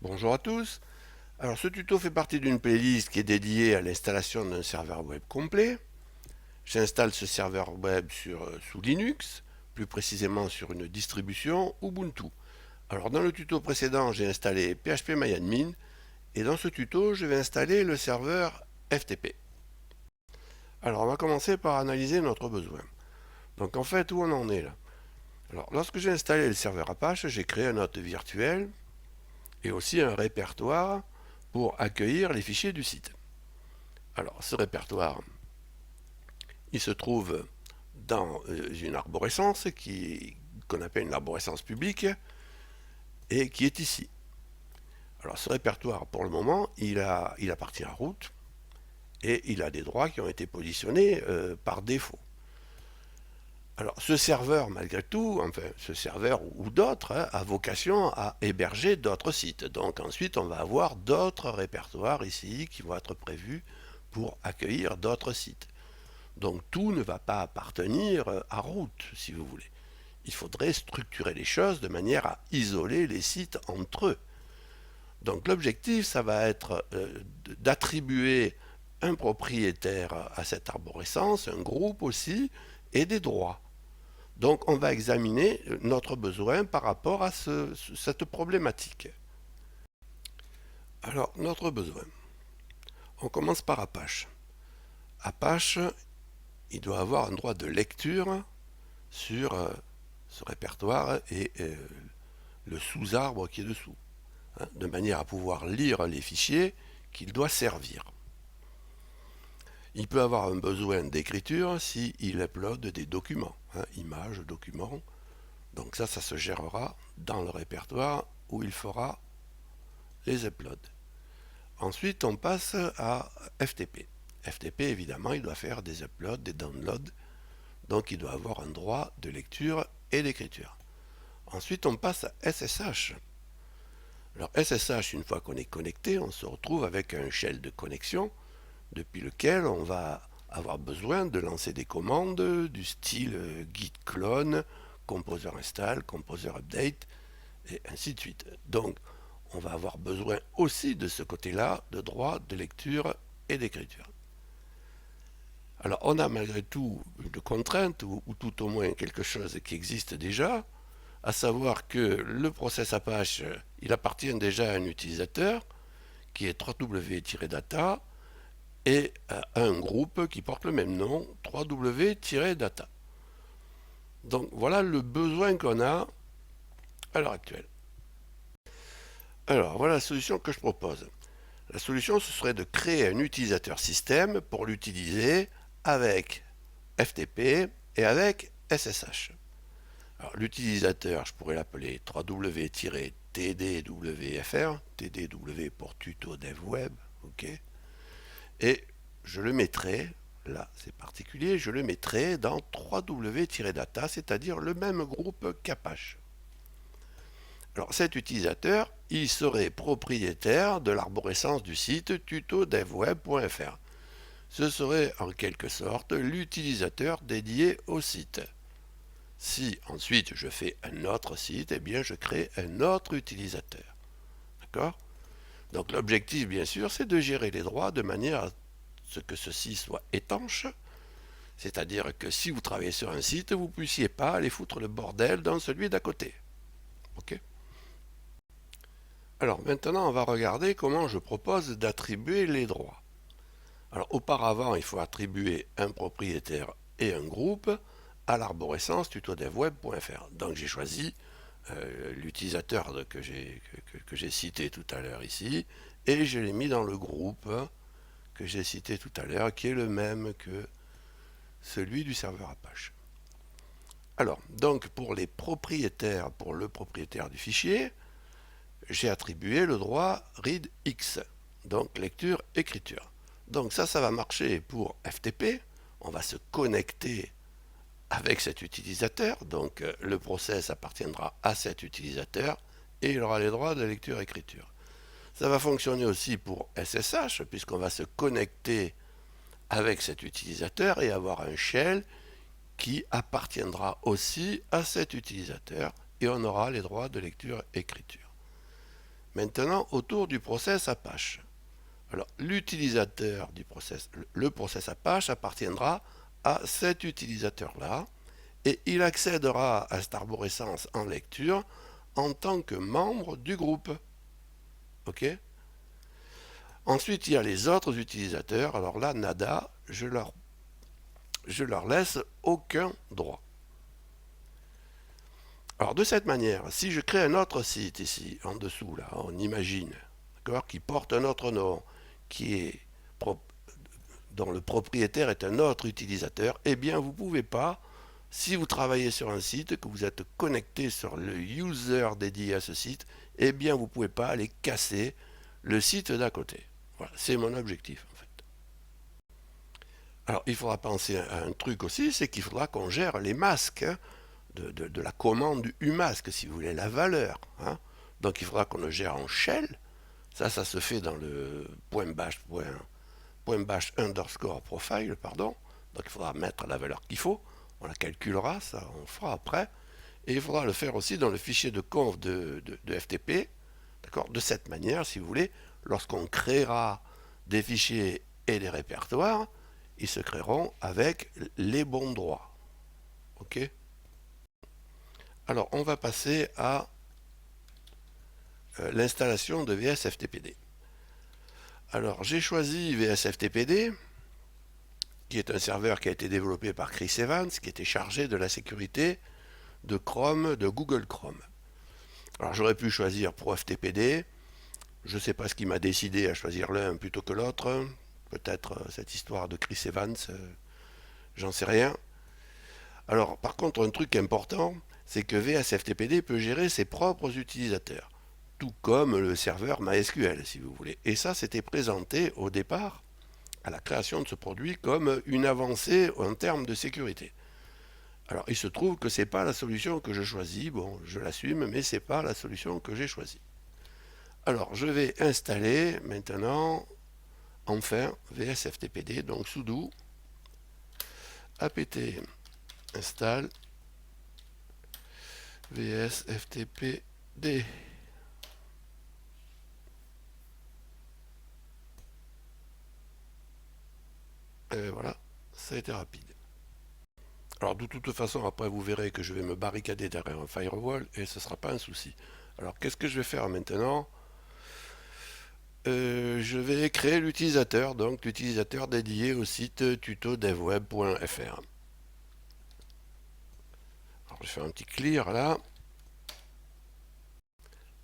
Bonjour à tous. Alors ce tuto fait partie d'une playlist qui est dédiée à l'installation d'un serveur web complet. J'installe ce serveur web sous Linux, plus précisément sur une distribution Ubuntu. Alors dans le tuto précédent, j'ai installé PHPMyAdmin et dans ce tuto, je vais installer le serveur FTP. Alors on va commencer par analyser notre besoin. Donc en fait, où on en est là? Alors lorsque j'ai installé le serveur Apache, j'ai créé un hôte virtuel et aussi un répertoire pour accueillir les fichiers du site. Alors, ce répertoire, il se trouve dans une arborescence qu'on appelle une arborescence publique et qui est ici. Alors, ce répertoire, pour le moment, il appartient à root et il a des droits qui ont été positionnés par défaut. Alors, ce serveur, malgré tout, enfin, ce serveur ou d'autres, a vocation à héberger d'autres sites. Donc, ensuite, on va avoir d'autres répertoires ici qui vont être prévus pour accueillir d'autres sites. Donc tout ne va pas appartenir à root, si vous voulez. Il faudrait structurer les choses de manière à isoler les sites entre eux. Donc l'objectif, ça va être d'attribuer un propriétaire à cette arborescence, un groupe aussi, et des droits. Donc on va examiner notre besoin par rapport à cette problématique. Alors notre besoin. On commence par Apache. Apache, il doit avoir un droit de lecture sur ce répertoire et le sous-arbre qui est dessous, hein, de manière à pouvoir lire les fichiers qu'il doit servir. Il peut avoir un besoin d'écriture s'il upload des documents, hein, images, documents. Donc ça se gérera dans le répertoire où il fera les uploads. Ensuite, on passe à FTP. FTP, évidemment, il doit faire des uploads, des downloads. Donc il doit avoir un droit de lecture et d'écriture. Ensuite, on passe à SSH. Alors SSH, une fois qu'on est connecté, on se retrouve avec un shell de connexion depuis lequel on va avoir besoin de lancer des commandes du style git clone, composer install, composer update, et ainsi de suite. Donc, on va avoir besoin aussi de ce côté-là de droit de lecture et d'écriture. Alors, on a malgré tout une contrainte, ou tout au moins quelque chose qui existe déjà, à savoir que le process Apache, il appartient déjà à un utilisateur qui est www-data et à un groupe qui porte le même nom, www-data. Donc voilà le besoin qu'on a à l'heure actuelle. Alors voilà la solution que je propose. La solution, ce serait de créer un utilisateur système pour l'utiliser avec FTP et avec SSH. Alors l'utilisateur, je pourrais l'appeler www-tdwfr, tdw pour tuto dev web, ok. Et je le mettrai, là c'est particulier, je le mettrai dans www-data, c'est-à-dire le même groupe qu'Apache. Alors cet utilisateur, il serait propriétaire de l'arborescence du site tutodevweb.fr. Ce serait en quelque sorte l'utilisateur dédié au site. Si ensuite je fais un autre site, eh bien je crée un autre utilisateur. D'accord? Donc l'objectif, bien sûr, c'est de gérer les droits de manière à ce que ceci soit étanche, c'est-à-dire que si vous travaillez sur un site, vous ne puissiez pas aller foutre le bordel dans celui d'à côté. Ok? Alors maintenant, on va regarder comment je propose d'attribuer les droits. Alors auparavant, il faut attribuer un propriétaire et un groupe à l'arborescence tutodevweb.fr. Donc j'ai choisi l'utilisateur que j'ai cité tout à l'heure ici, et je l'ai mis dans le groupe que j'ai cité tout à l'heure, qui est le même que celui du serveur Apache. Alors, donc pour les propriétaires, pour le propriétaire du fichier, j'ai attribué le droit readx, donc lecture-écriture. Donc ça va marcher pour FTP, on va se connecter avec cet utilisateur, donc le process appartiendra à cet utilisateur et il aura les droits de lecture-écriture. Ça va fonctionner aussi pour SSH, puisqu'on va se connecter avec cet utilisateur et avoir un shell qui appartiendra aussi à cet utilisateur et on aura les droits de lecture-écriture. Maintenant, autour du process Apache. Alors, l'utilisateur du process, le process Apache appartiendra à cet utilisateur-là et il accédera à cette arborescence en lecture en tant que membre du groupe. OK? Ensuite, il y a les autres utilisateurs. Alors là, nada, je leur laisse aucun droit. Alors de cette manière, si je crée un autre site ici, en dessous, là, on imagine, d'accord, qui porte un autre nom, qui est dont le propriétaire est un autre utilisateur, eh bien vous ne pouvez pas, si vous travaillez sur un site, que vous êtes connecté sur le user dédié à ce site, eh bien vous ne pouvez pas aller casser le site d'à côté. Voilà, c'est mon objectif en fait. Alors il faudra penser à un truc aussi, c'est qu'il faudra qu'on gère les masques hein, de la commande du umask, si vous voulez, la valeur. Hein. Donc il faudra qu'on le gère en shell. Ça se fait dans le .bash underscore profile, pardon. Donc il faudra mettre la valeur qu'il faut. On la calculera, ça on fera après. Et il faudra le faire aussi dans le fichier de conf de FTP. D'accord. De cette manière, si vous voulez, lorsqu'on créera des fichiers et des répertoires, ils se créeront avec les bons droits. OK? Alors, on va passer à l'installation de VSFTPD. Alors, j'ai choisi VSFTPD, qui est un serveur qui a été développé par Chris Evans, qui était chargé de la sécurité de Chrome, de Google Chrome. Alors, j'aurais pu choisir ProFTPD. Je ne sais pas ce qui m'a décidé à choisir l'un plutôt que l'autre. Peut-être cette histoire de Chris Evans, j'en sais rien. Alors, par contre, un truc important, c'est que VSFTPD peut gérer ses propres utilisateurs, tout comme le serveur MySQL, si vous voulez. Et ça, c'était présenté au départ, à la création de ce produit, comme une avancée en termes de sécurité. Alors, il se trouve que ce n'est pas la solution que je choisis. Bon, je l'assume, mais ce n'est pas la solution que j'ai choisie. Alors, je vais installer maintenant, enfin, VSFTPD, donc sudo apt install VSFTPD. Et voilà, ça a été rapide. Alors de toute façon, après vous verrez que je vais me barricader derrière un firewall et ce ne sera pas un souci. Alors qu'est-ce que je vais faire maintenant? Je vais créer l'utilisateur, donc l'utilisateur dédié au site tutodevweb.fr. Alors je fais un petit clear là.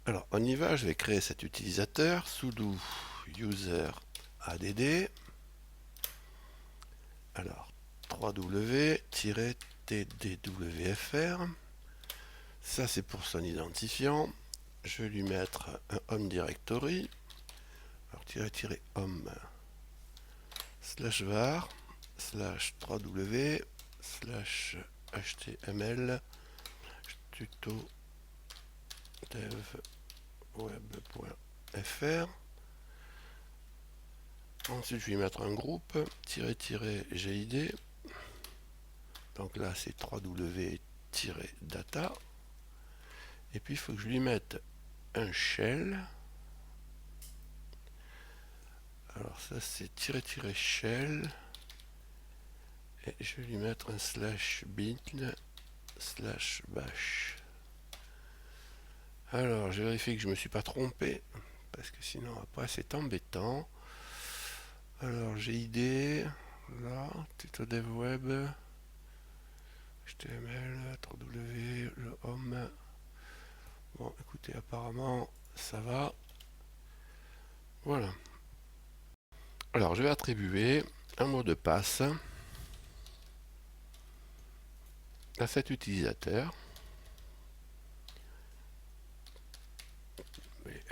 Alors on y va, je vais créer cet utilisateur, sudo user add. Alors 3w-tdwfr. Ça c'est pour son identifiant. Je vais lui mettre un home directory. Alors home /var /3w /html tuto dev-web.fr. Ensuite, je vais mettre un groupe --gid. Donc là, c'est 3w-data. Et puis, il faut que je lui mette un shell. Alors ça, c'est --shell. Et je vais lui mettre un /bin/bash. Alors, je vérifie que je ne me suis pas trompé, parce que sinon, après, c'est embêtant. Alors, GID, là, tuto dev web, HTML, 3W, le home. Bon, écoutez, apparemment, ça va. Voilà. Alors, je vais attribuer un mot de passe à cet utilisateur.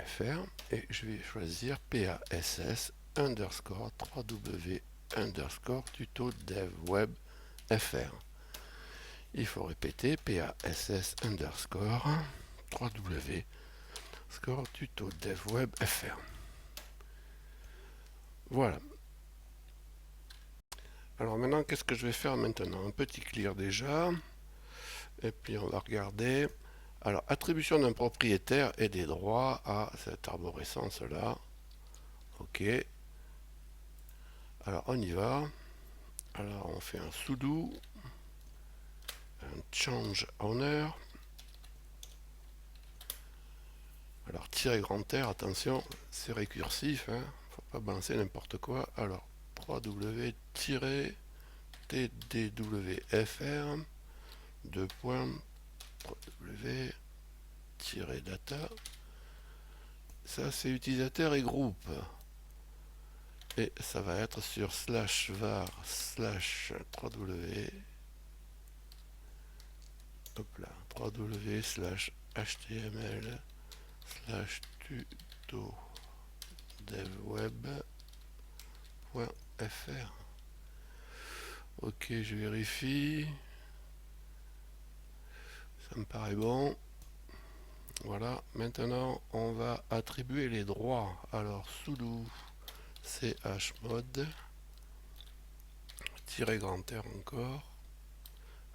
FR, et je vais choisir PASS underscore 3W underscore tuto dev web FR. Il faut répéter PASS underscore 3W underscore tuto dev web FR. Voilà. Alors maintenant, qu'est-ce que je vais faire maintenant? Un petit clear déjà. Et puis on va regarder. Alors, attribution d'un propriétaire et des droits à cette arborescence-là. Ok. Alors, on y va. Alors, on fait un sudo, un change owner. Alors, tirer grand R, attention, c'est récursif, hein, faut pas balancer n'importe quoi. Alors, 3w-tdwfr, 2 points, 3w-data. Ça, c'est utilisateur et groupe. Et ça va être sur slash var slash 3w, hop là, 3w slash html slash tuto devweb.fr. Ok, je vérifie. Ça me paraît bon. Voilà, maintenant on va attribuer les droits. Alors sudo chmod tirer grand R encore.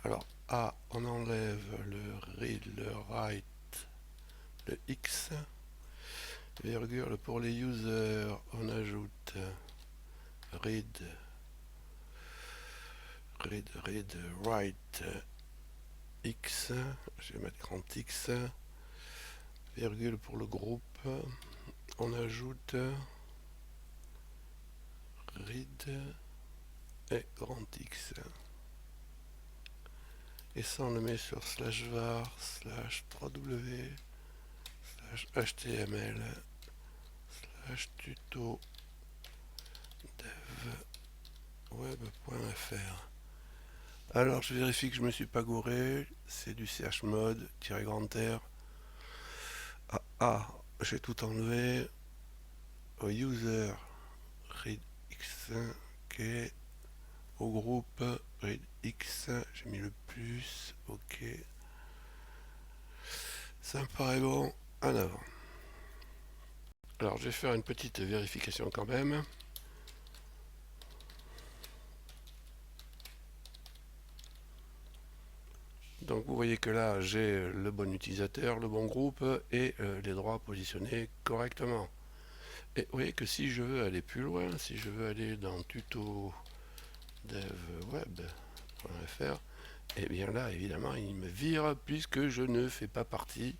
Alors A, on enlève le read, le write, le X, virgule pour les users, on ajoute read, write X, je vais mettre grand X, virgule pour le groupe, on ajoute read et grand X. Et ça on le met sur slash var slash 3w slash html slash tuto devweb.fr. Alors je vérifie que je ne me suis pas gouré, c'est du chmod, tirer grand R. J'ai tout enlevé. Au user, read X, ok. Au groupe, read X, j'ai mis le plus, ok. Ça me paraît bon, en avant. Alors je vais faire une petite vérification quand même. Donc vous voyez que là j'ai le bon utilisateur, le bon groupe et les droits positionnés correctement. Et vous voyez que si je veux aller plus loin, si je veux aller dans tuto devweb.fr, et bien là évidemment il me vire puisque je ne fais pas partie,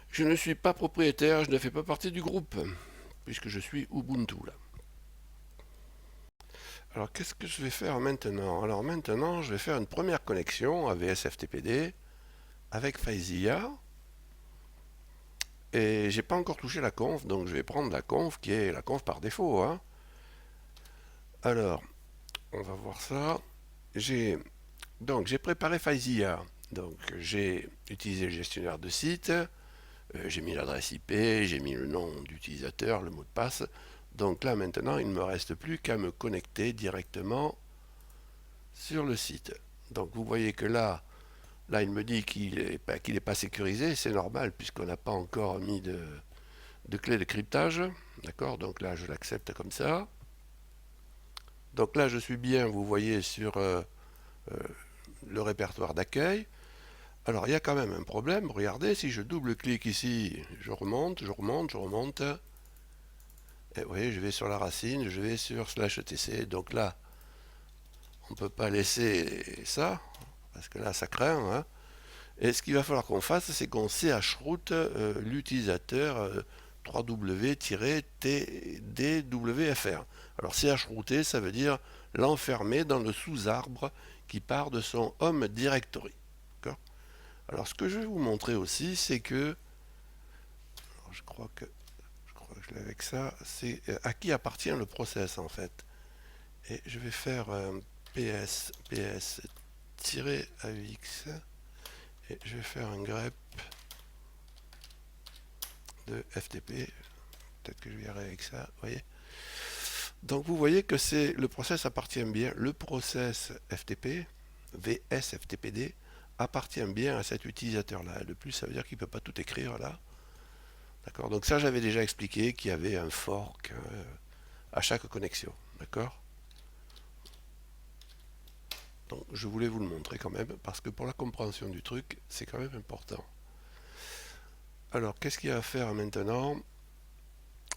je ne suis pas propriétaire, je ne fais pas partie du groupe, puisque je suis Ubuntu là. Alors qu'est-ce que je vais faire maintenant? Alors maintenant je vais faire une première connexion à VSFTPD avec FileZilla. Et j'ai pas encore touché la conf, donc je vais prendre la conf qui est la conf par défaut, hein. Alors, on va voir ça. J'ai préparé FileZilla. Donc j'ai utilisé le gestionnaire de site, j'ai mis l'adresse IP, j'ai mis le nom d'utilisateur, le mot de passe. Donc là maintenant il ne me reste plus qu'à me connecter directement sur le site. Donc vous voyez que là il me dit qu'il n'est pas sécurisé, c'est normal puisqu'on n'a pas encore mis de clé de cryptage. D'accord, donc là je l'accepte comme ça. Donc là je suis bien, vous voyez, sur le répertoire d'accueil. Alors il y a quand même un problème, regardez, si je double-clique ici, je remonte. Et vous voyez, je vais sur la racine, je vais sur /etc. Donc là, on ne peut pas laisser ça, parce que là ça craint, hein. Et ce qu'il va falloir qu'on fasse, c'est qu'on chroute l'utilisateur 3w-tdwfr. Alors chrouter, ça veut dire l'enfermer dans le sous-arbre qui part de son home directory. Alors ce que je vais vous montrer aussi, c'est que, je crois que je l'ai avec ça, c'est à qui appartient le process en fait. Et je vais faire ps-avx et je vais faire un grep de FTP. Peut-être que je vais y arriver avec ça, vous voyez. Donc vous voyez que c'est le process appartient bien, le process FTP, VSFTPD, appartient bien à cet utilisateur-là. De plus, ça veut dire qu'il ne peut pas tout écrire là. D'accord. Donc ça, j'avais déjà expliqué qu'il y avait un fork à chaque connexion. D'accord. Donc je voulais vous le montrer quand même, parce que pour la compréhension du truc, c'est quand même important. Alors, qu'est-ce qu'il y a à faire maintenant?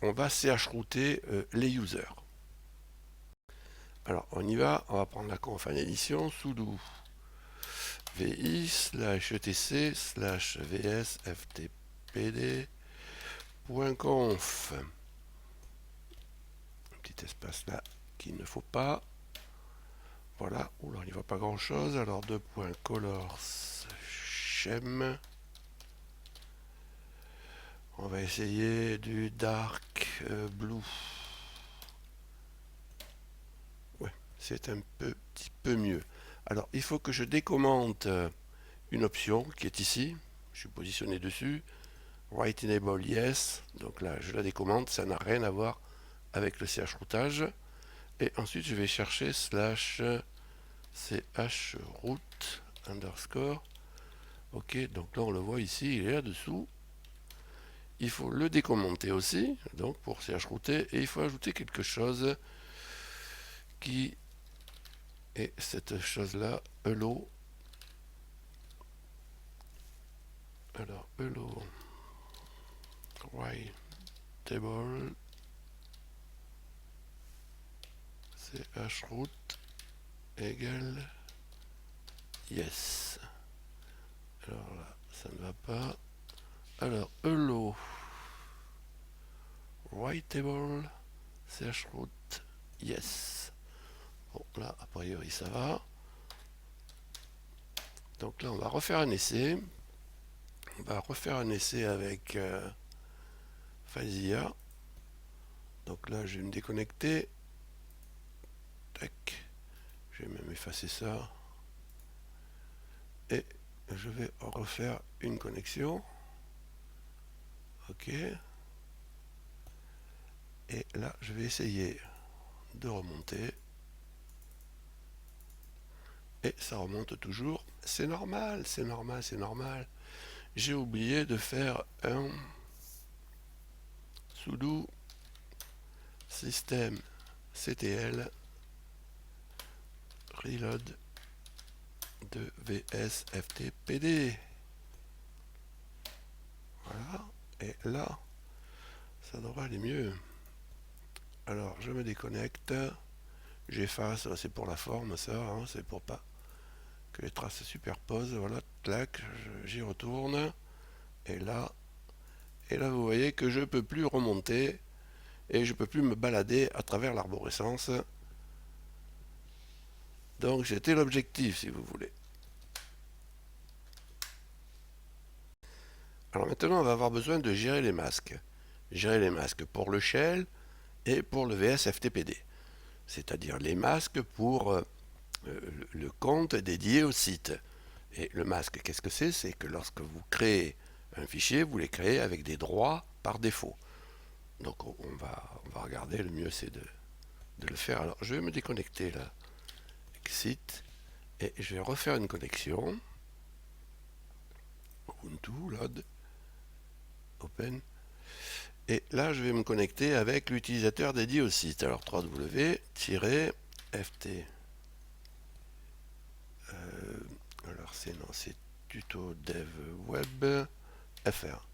On va chrouter les users. Alors, on y va, on va prendre la conf en édition, sudo vi /etc /vs ftpd.conf. Un petit espace là qu'il ne faut pas. Voilà, oula, il n'y voit pas grand chose. Alors, colors schem. On va essayer du dark blue. Ouais, c'est un petit peu mieux. Alors, il faut que je décommente une option qui est ici. Je suis positionné dessus. Write enable yes. Donc là, je la décommente. Ça n'a rien à voir avec le chroutage. Et ensuite, je vais chercher /chroot underscore. Ok, donc là, on le voit ici, il est là-dessous. Il faut le décommenter aussi, donc pour chrouter, et il faut ajouter quelque chose qui est cette chose-là, hello. Alors, hello, writable, chroot égale yes. Alors là, ça ne va pas. Alors, hello, writable, chroot yes. Bon, là, a priori, ça va. Donc là, on va refaire un essai. On va refaire un essai avec Fazia. Donc là, je vais me déconnecter. Tac. Je vais même effacer ça. Et je vais refaire une connexion. Ok. Et là, je vais essayer de remonter. Et ça remonte toujours. C'est normal, c'est normal, c'est normal. J'ai oublié de faire un sudo system ctl reload de vsftpd. Voilà. Et là, ça devrait aller mieux. Alors, je me déconnecte. J'efface, c'est pour la forme, ça, hein, c'est pour pas que les traces se superposent. Voilà, clac, j'y retourne. Et là, vous voyez que je ne peux plus remonter et je ne peux plus me balader à travers l'arborescence. Donc, c'était l'objectif, si vous voulez. Alors maintenant, on va avoir besoin de gérer les masques. Gérer les masques pour le shell et pour le VSFTPD. C'est-à-dire les masques pour le compte dédié au site. Et le masque, qu'est-ce que c'est? C'est que lorsque vous créez un fichier, vous les créez avec des droits par défaut. Donc on va regarder, le mieux c'est de le faire. Alors je vais me déconnecter là, exit, et je vais refaire une connexion. Ubuntu, load, open. Et là je vais me connecter avec l'utilisateur dédié au site. Alors www-ft alors c'est tuto dev web fr.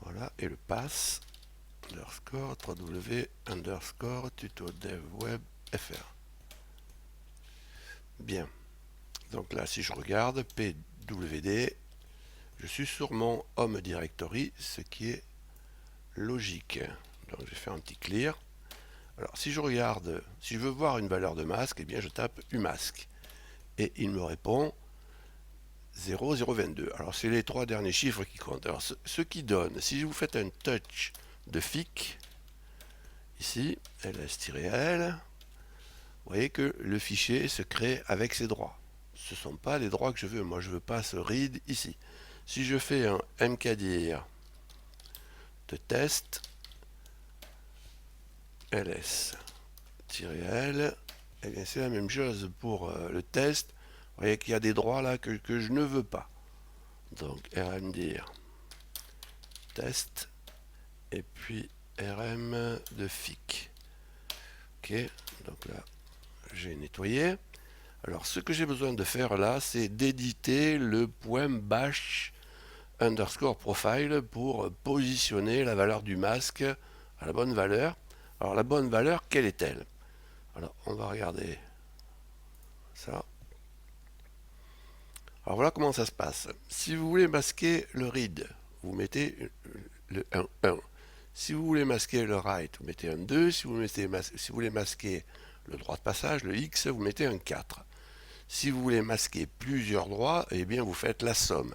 Voilà, et le pass underscore www underscore tuto dev web fr. Bien. Donc là, si je regarde pwd, je suis sur mon home directory, ce qui est logique. Donc je vais faire un petit clear. Alors si je regarde, si je veux voir une valeur de masque, eh bien je tape umasque. Et il me répond 0022. Alors c'est les trois derniers chiffres qui comptent. Alors ce qui donne, si vous faites un touch de FIC, ici, ls-l, vous voyez que le fichier se crée avec ses droits. Ce ne sont pas les droits que je veux. Moi, je ne veux pas ce read ici. Si je fais un mkdir de test, ls-l, eh bien c'est la même chose pour le test. Vous voyez qu'il y a des droits là que je ne veux pas. Donc rmdir test et puis rm de fic. Ok, donc là j'ai nettoyé. Alors ce que j'ai besoin de faire là, c'est d'éditer le point bash underscore profile pour positionner la valeur du masque à la bonne valeur. Alors la bonne valeur, quelle est-elle? Alors on va regarder ça. Alors voilà comment ça se passe. Si vous voulez masquer le read, vous mettez le 1. Si vous voulez masquer le write, vous mettez un 2. Si vous voulez masquer le droit de passage, le X, vous mettez un 4. Si vous voulez masquer plusieurs droits, eh bien vous faites la somme.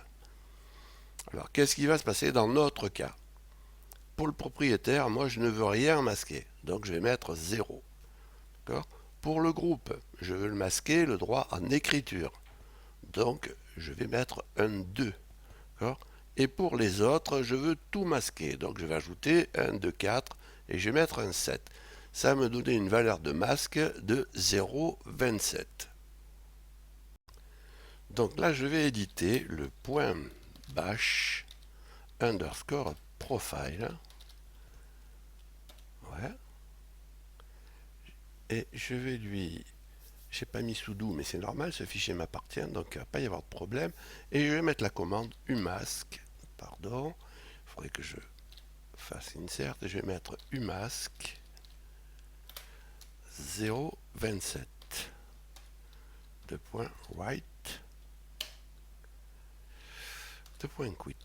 Alors qu'est-ce qui va se passer dans notre cas? Pour le propriétaire, moi je ne veux rien masquer, donc je vais mettre 0. Pour le groupe, je veux le masquer le droit en écriture, donc je vais mettre un 2. Et pour les autres, je veux tout masquer, donc je vais ajouter un 2, 4 et je vais mettre un 7. Ça me donnait une valeur de masque de 0,27. Donc là, je vais éditer le point bash underscore profile. Ouais. Et je vais lui... J'ai pas mis sudo, mais c'est normal, ce fichier m'appartient, donc il ne va pas y avoir de problème. Et je vais mettre la commande umask. Pardon, il faudrait que je fasse insert. Et je vais mettre umask 0,27 de point write de point quit.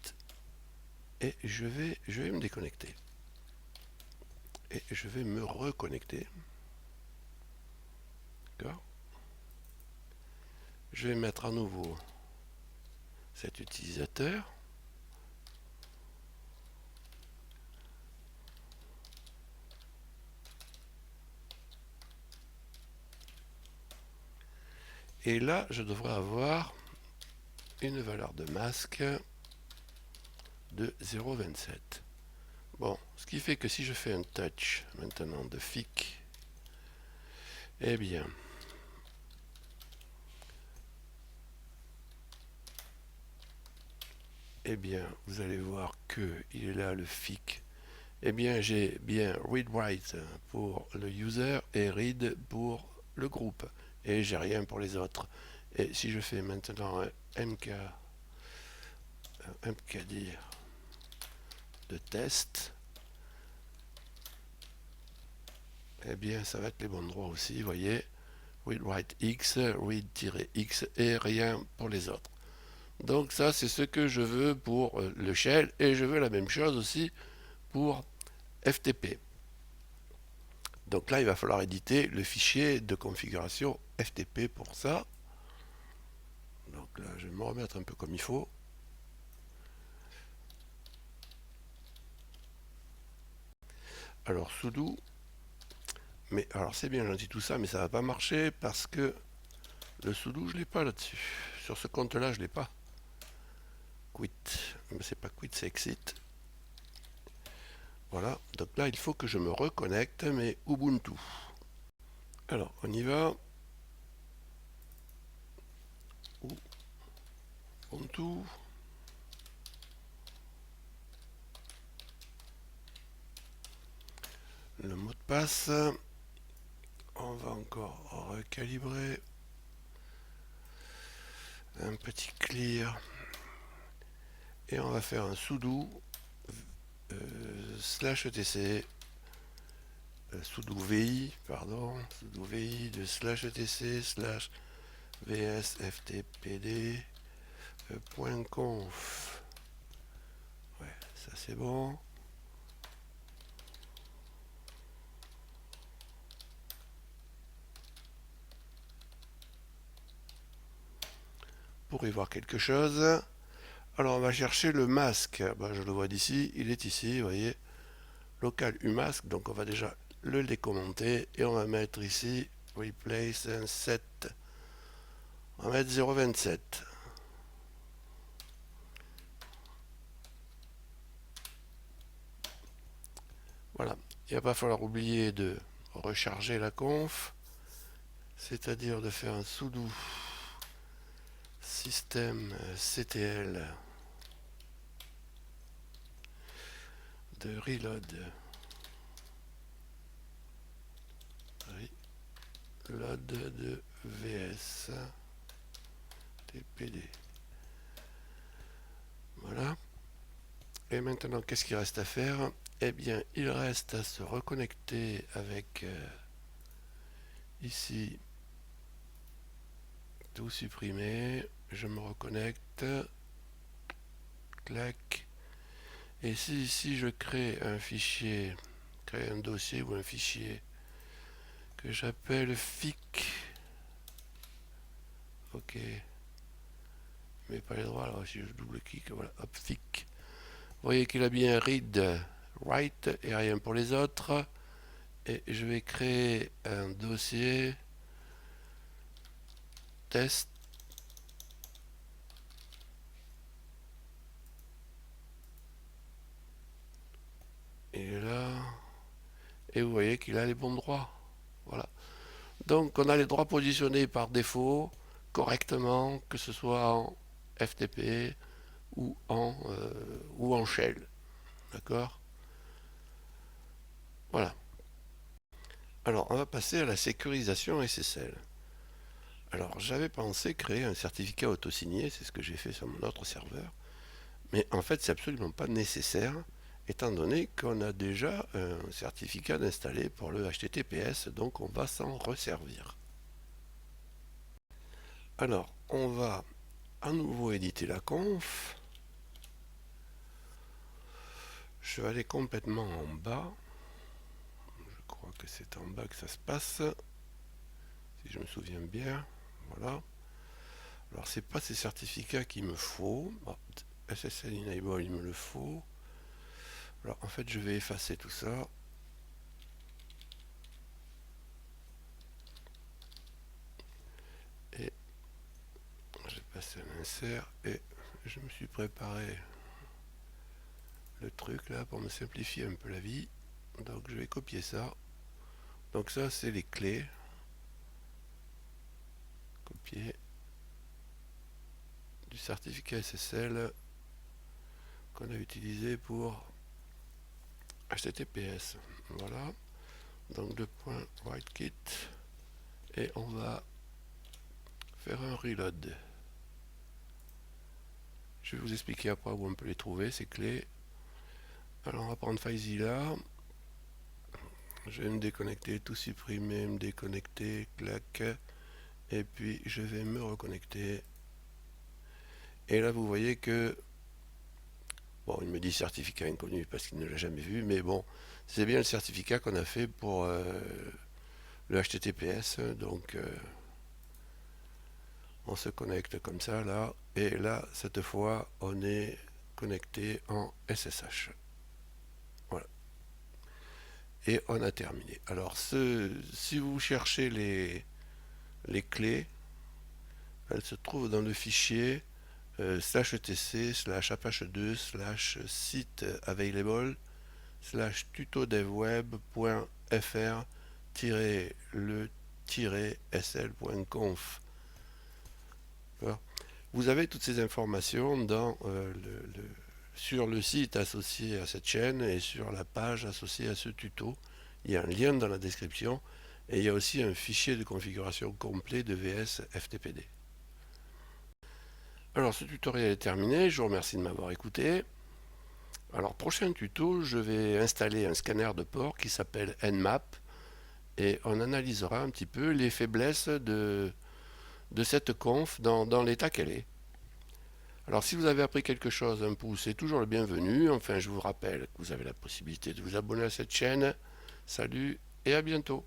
Et je vais me déconnecter. Et je vais me reconnecter. D'accord. Je vais mettre à nouveau cet utilisateur. Et là, je devrais avoir une valeur de masque de 0,27. Bon, ce qui fait que si je fais un touch maintenant de FIC, eh bien, vous allez voir que il est là le FIC. Eh bien, j'ai bien read-write pour le user et read pour le groupe. Et j'ai rien pour les autres. Et si je fais maintenant un mkdir de test, eh bien, ça va être les bons droits aussi, vous voyez. Read-write x, read-x et rien pour les autres. Donc ça, c'est ce que je veux pour le shell et je veux la même chose aussi pour FTP. Donc là, il va falloir éditer le fichier de configuration FTP pour ça. Donc là, je vais me remettre un peu comme il faut. Alors sudo, mais alors c'est bien gentil tout ça, mais ça va pas marcher parce que le sudo, je l'ai pas là-dessus. Sur ce compte-là, je l'ai pas. Quit, mais c'est pas quit, c'est exit. Voilà, donc là, il faut que je me reconnecte, mais Ubuntu. Alors, on y va. Ubuntu. Le mot de passe. On va encore recalibrer. Un petit clear. Et on va faire un sudo slash etc sudo vi, pardon, sudo vi de slash etc slash vsftpd .conf. Ouais, ça c'est bon. Pour y voir quelque chose. Alors on va chercher le masque. Ben, je le vois d'ici, il est ici, vous voyez. Local umask, donc on va déjà le décommenter et on va mettre ici replace un 7. On va mettre 0,27. Voilà. Il va pas falloir oublier de recharger la conf, c'est-à-dire de faire un sudo systemctl de reload load de VS TPD. Voilà. Et maintenant, qu'est-ce qu'il reste à faire? Eh bien, il reste à se reconnecter avec ici, tout supprimer. Je me reconnecte. Clac. Et si ici je crée un fichier, crée un dossier ou un fichier que j'appelle fic. Ok. Mais pas les droits, alors si je double-clique, voilà, hop, fic. Vous voyez qu'il a bien read, write et rien pour les autres. Et je vais créer un dossier test. Et là, et vous voyez qu'il a les bons droits. Voilà. Donc on a les droits positionnés par défaut correctement, que ce soit en FTP ou en shell. D'accord? Voilà. Alors on va passer à la sécurisation SSL. Alors j'avais pensé créer un certificat autosigné, c'est ce que j'ai fait sur mon autre serveur, mais en fait c'est absolument pas nécessaire, étant donné qu'on a déjà un certificat d'installer pour le HTTPS, donc on va s'en resservir. Alors on va à nouveau éditer la conf. Je vais aller complètement en bas. Je crois que c'est en bas que ça se passe, si je me souviens bien. Voilà. Alors c'est pas ces certificats qu'il me faut. Bon, SSL Enable il me le faut. Alors en fait je vais effacer tout ça. Et je vais passer à l'insert et je me suis préparé le truc là pour me simplifier un peu la vie. Donc je vais copier ça. Donc ça c'est les clés. Copier du certificat SSL qu'on a utilisé pour HTTPS. Voilà. Donc le point write-kit et on va faire un reload. Je vais vous expliquer après où on peut les trouver, ces clés. Alors on va prendre FileZilla. Je vais me déconnecter, tout supprimer, me déconnecter, clac. Et puis je vais me reconnecter. Et là vous voyez que, bon, il me dit certificat inconnu parce qu'il ne l'a jamais vu, mais bon, c'est bien le certificat qu'on a fait pour le HTTPS. Donc on se connecte comme ça là. Et là, cette fois, on est connecté en SSH. Voilà. Et on a terminé. Alors, si vous cherchez les clés, elles se trouvent dans le fichier /etc /apache2 /site available /tutodevweb.fr le sl.conf. Vous avez toutes ces informations sur le site associé à cette chaîne et sur la page associée à ce tuto. Il y a un lien dans la description et il y a aussi un fichier de configuration complet de VS FTPD. Alors ce tutoriel est terminé, je vous remercie de m'avoir écouté. Alors prochain tuto, je vais installer un scanner de port qui s'appelle Nmap et on analysera un petit peu les faiblesses de cette conf dans l'état qu'elle est. Alors si vous avez appris quelque chose, un pouce est toujours le bienvenu. Enfin, je vous rappelle que vous avez la possibilité de vous abonner à cette chaîne. Salut et à bientôt.